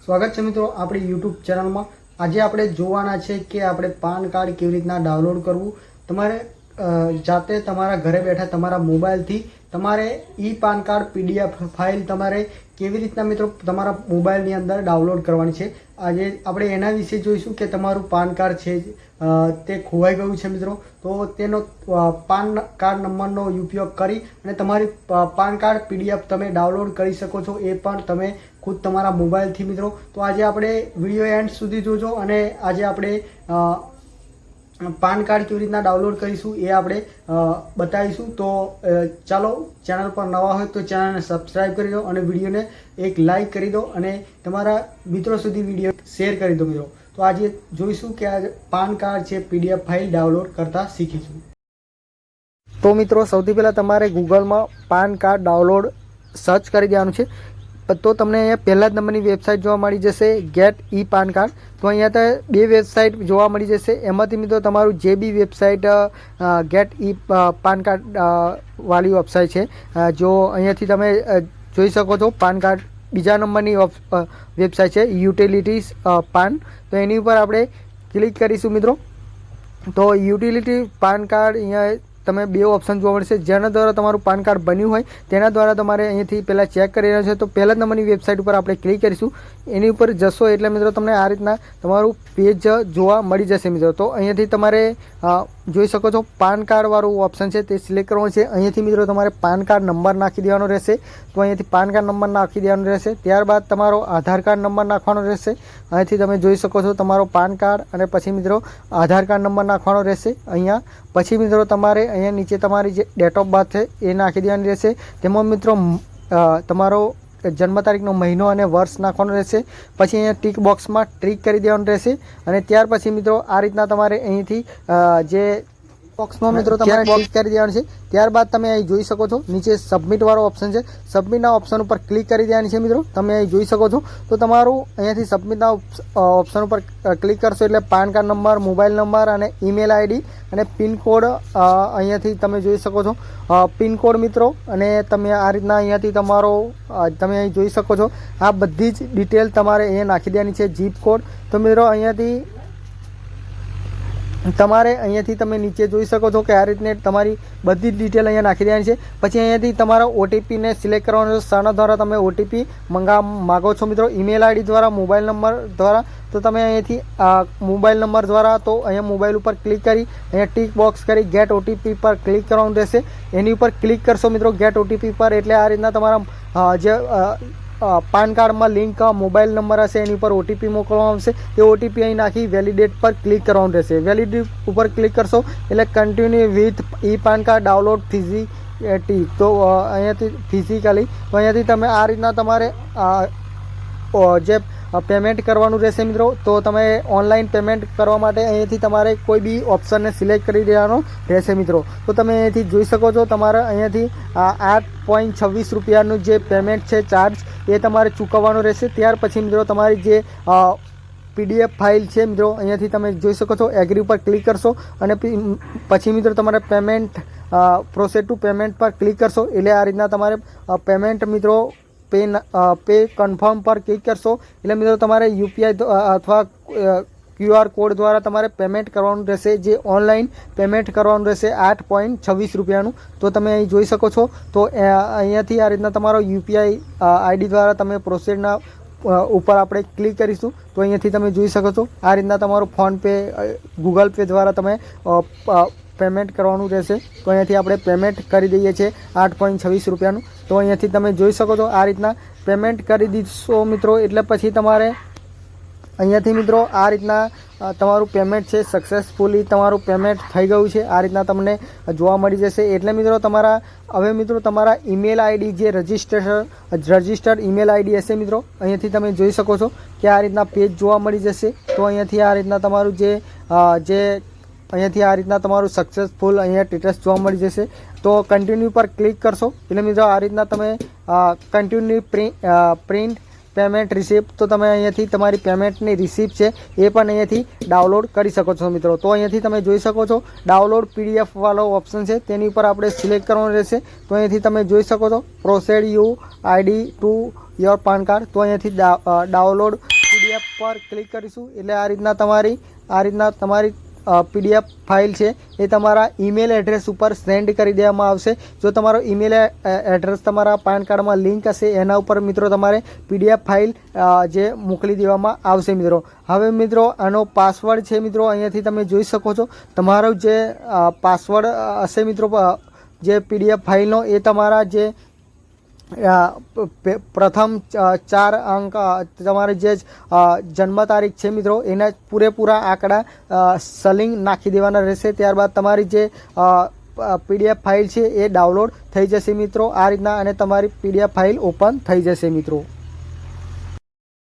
સ્વાગત છે મિત્રો આપણી યુટ્યુબ ચેનલમાં। આજે આપણે જોવાના છે કે આપણે પાન કાર્ડ કેવી રીતના ડાઉનલોડ કરવું। તમારે જાતે તમારા ઘરે બેઠા તમારા મોબાઈલથી તમારે ઈ પાન કાર્ડ પીડીએફ ફાઇલ તમારે કેવી રીતના મિત્રો તમારા મોબાઈલની અંદર ડાઉનલોડ કરવાની છે। આજે આપણે એના વિશે જોઈશું કે તમારું પાન કાર્ડ છે તે ખોવાઈ ગયું છે મિત્રો, તો તેનો પાન કાર્ડ નંબરનો ઉપયોગ કરી અને તમારી પાન કાર્ડ પીડીએફ તમે ડાઉનલોડ કરી શકો છો, એ પણ તમે ખુદ તમારા મોબાઈલથી મિત્રો। તો આજે આપણે વિડીયો એન્ડ સુધી જોજો અને આજે આપણે પાન કાર્ડ કેવી રીતના ડાઉનલોડ કરીશું એ આપણે બતાવીશું। તો ચાલો, ચેનલ પર નવા હોય તો ચેનલને સબસ્ક્રાઈબ કરી દો અને વિડીયોને એક લાઈક કરી દો અને તમારા મિત્રો સુધી વિડીયો શેર કરી દો મિત્રો। તો આજે જોઈશું કે આજે પાન કાર્ડ છે પીડીએફ ફાઇલ ડાઉનલોડ કરતા શીખીશું। તો મિત્રો સૌથી પહેલાં તમારે ગૂગલમાં પાન કાર્ડ ડાઉનલોડ સર્ચ કરી દેવાનું છે, તો તમને અહીંયા પહેલા જ નંબરની વેબસાઇટ જોવા મળી જશે ગેટ ઈ પાન કાર્ડ। તો અહીંયા તો બે વેબસાઇટ જોવા મળી જશે, એમાંથી મિત્રો તમારું જે બી વેબસાઇટ ગેટ ઈ પાન કાર્ડ વાળી વેબસાઇટ છે, જો અહીંયાથી તમે જોઈ શકો છો પાન કાર્ડ બીજા નંબરની વેબસાઇટ છે યુટિલિટીઝ પાન। તો એની ઉપર આપણે ક્લિક કરીશું મિત્રો। તો યુટિલિટી પાન કાર્ડ અહીંયા તમે બે ઓપ્શન જોવા મળશે, જેના દ્વારા તમારું પાન કાર્ડ બન્યું હોય તેના દ્વારા તમારે અહીંયાથી પહેલાં ચેક કરી રહ્યા છે। તો પહેલા નંબરની વેબસાઇટ ઉપર આપણે ક્લિક કરીશું, એની ઉપર જશો એટલે મિત્રો તમને આ રીતના તમારું પેજ જોવા મળી જશે મિત્રો। તો અહીંયાથી તમારે જોઈ શકો છો પાન કાર્ડવાળું ઓપ્શન છે તે સિલેક્ટ કરવાનું છે। અહીંયાથી મિત્રો તમારે પાન કાર્ડ નંબર નાખી દેવાનો રહેશે, તો અહીંયાથી પાન કાર્ડ નંબર નાખી દેવાનો રહેશે। ત્યારબાદ તમારો આધાર કાર્ડ નંબર નાખવાનો રહેશે, અહીંયાથી તમે જોઈ શકો છો તમારો પાન કાર્ડ અને પછી મિત્રો આધાર કાર્ડ નંબર નાખવાનો રહેશે અહીંયા। પછી મિત્રો તમારે અહીંયા નીચે તમારી જે ડેટ ઓફ બર્થ છે એ નાખી દેવાની રહેશે, તેમાં મિત્રો તમારો જન્મ તારીખનો મહિનો અને વર્ષ નાખવાનો રહેશે। પછી અહીંયા ટીક બોક્સમાં ટીક કરી દેવાનું રહેશે અને ત્યાર પછી મિત્રો આ રીતના તમારે અહીંથી જે બોક્સમાં મિત્રો તમારે બોક્સ કરી દેવાનું છે। ત્યારબાદ તમે અહીં જોઈ શકો છો નીચે સબમિટ વાળો ઓપ્શન છે, સબમિટના ઓપ્શન ઉપર ક્લિક કરી દેવાની છે મિત્રો, તમે અહીં જોઈ શકો છો। તો તમારું અહીંયાથી સબમિટના ઓપ્શન ઉપર ક્લિક કરશો એટલે PAN card number, mobile number અને ઈમેલ આઈડી અને પિનકોડ અહીંયાથી તમે જોઈ શકો છો પિનકોડ મિત્રો, અને તમે આ રીતના અહીંયાથી તમારો તમે અહીં જોઈ શકો છો આ બધી જ ડિટેલ તમારે અહીંયા નાખી દેવાની છે, જીપ કોડ। તો મિત્રો અહીંયાથી તમે નીચે જોઈ શકો છો કે આ રીતને તમારી બધી જ ડિટેલ અહીંયા નાખી દેવાની છે। પછી અહીંયાથી તમારા ઓટીપીને સિલેક્ટ કરવાનો છે, શાના દ્વારા તમે ઓટીપી માગો છો મિત્રો, ઈમેલ આઈડી દ્વારા, મોબાઈલ નંબર દ્વારા। તો તમે અહીંયાથી મોબાઈલ નંબર દ્વારા તો અહીંયા મોબાઈલ ઉપર ક્લિક કરી અહીંયા ટીક બોક્સ કરી ગેટ ઓટીપી પર ક્લિક કરવાનું રહેશે, એની ઉપર ક્લિક કરશો મિત્રો ગેટ ઓટીપી પર, એટલે આ રીતના તમારા જે પાન કાર્ડમાં લિંક મોબાઈલ નંબર હશે એની ઉપર ઓટીપી મોકલવામાં આવશે, તે ઓટીપી અહીં નાખી વેલિડેટ પર ક્લિક કરવાનું રહેશે। વેલિડેટ ઉપર ક્લિક કરશો એટલે continue with E PAN card download physically, તો અહીંયાથી ફિઝિકલી, તો અહીંયાથી તમે આ રીતના તમારે જે પેમેન્ટ કરવાનું રહેશે મિત્રો। તો તમે ઓનલાઈન પેમેન્ટ કરવા માટે અહીંયાથી તમારે કોઈ બી ઓપ્શનને સિલેક્ટ કરી દેવાનો રહેશે મિત્રો। તો તમે અહીંયાથી જોઈ શકો છો તમારે અહીંયાથી 8.26 રૂપિયાનું જે પેમેન્ટ છે ચાર્જ એ તમારે ચૂકવવાનો રહેશે। ત્યાર પછી મિત્રો તમારી જે પીડીએફ ફાઇલ છે મિત્રો અહીંયાથી તમે જોઈ શકો છો એગ્રી ઉપર ક્લિક કરશો અને પછી મિત્રો તમારે પેમેન્ટ પ્રોસેસ ટુ પેમેન્ટ પર ક્લિક કરશો એટલે આ રીતના તમારે પેમેન્ટ મિત્રો પે કન્ફર્મ પર ક્લિક કરશો એટલે મિત્રો તમારે યુપીઆઈ અથવા QR કોડ દ્વારા તમારે પેમેન્ટ કરવાનું રહેશે, જે ઓનલાઈન પેમેન્ટ કરવાનું રહેશે 8.26 રૂપિયાનું। તો તમે અહીં જોઈ શકો છો, તો અહીંયાથી આ રીતના તમારો યુપીઆઈ આઈડી દ્વારા તમે પ્રોસેસના ઉપર આપણે ક્લિક કરીશું, તો અહીંયાથી તમે જોઈ શકો છો આ રીતના તમારું ફોનપે, ગૂગલ પે દ્વારા તમે પેમેન્ટ કરવાનું રહેશે। તો અહીંયાથી આપણે પેમેન્ટ કરી દઈએ છીએ 8.26 રૂપિયાનું। તો અહીંયાથી તમે જોઈ શકો છો આ રીતના પેમેન્ટ કરી દીધો મિત્રો, એટલે પછી તમારે અહીંયાથી મિત્રો આ રીતના તમારું પેમેન્ટ છે સક્સેસફુલી તમારું પેમેન્ટ થઈ ગયું છે, આ રીતના તમને જોવા મળી જશે। એટલે મિત્રો હવે મિત્રો તમારા ઈમેલ આઈડી જે રજિસ્ટર્ડ ઈમેલ આઈડી હશે મિત્રો, અહીંયાથી તમે જોઈ શકો છો કે આ રીતના પેજ જોવા મળી જશે। તો અહીંયાથી આ રીતના તમારું અહીંયાથી આ રીતના તમારું સક્સેસફુલ અહીંયા સ્ટેટસ જોવા મળી જશે। તો કન્ટિન્યુ પર ક્લિક કરશો એટલે મિત્રો આ રીતના તમે કન્ટિન્યુ પ્રિન્ટ પેમેન્ટ રિસિપ્ટ, તો તમે અહીંયાથી તમારી પેમેન્ટની રિસિપ્ટ છે એ પણ અહીંયાથી ડાઉનલોડ કરી શકો છો મિત્રો. તો અહીંયાથી તમે જોઈ શકો છો ડાઉનલોડ PDF વાળો ઓપ્શન છે, તેની ઉપર આપણે સિલેક્ટ કરવાનું રહેશે. તો અહીંયાથી તમે જોઈ શકો છો proceed U ID to your PAN card. તો અહીંયાથી ડાઉનલોડ PDF પર ક્લિક કરીશું એટલે આ રીતના તમારી PDF ફાઇલ છે એ તમારા ઈમેલ એડ્રેસ ઉપર સેન્ડ કરી દેવામાં આવશે. જો તમારો ઈમેલ એડ્રેસ તમારા પાન કાર્ડમાં લિંક હશે એના ઉપર મિત્રો તમારે PDF ફાઇલ જે મોકલી દેવામાં આવશે મિત્રો. હવે મિત્રો આનો પાસવર્ડ છે મિત્રો અહીંયાથી તમે જોઈ શકો છો. તમારો જે પાસવર્ડ હશે મિત્રો જે PDF ફાઇલનો એ તમારા જે પ્રથમ 4 અંક તમારી જે જન્મ તારીખ છે મિત્રો એના પૂરેપૂરા આંકડા સલિંગ નાખી દેવાના રહેશે. ત્યારબાદ તમારી જે PDF ફાઇલ છે એ ડાઉનલોડ થઈ જશે મિત્રો આ રીતના, અને તમારી PDF ફાઇલ ઓપન થઈ જશે મિત્રો.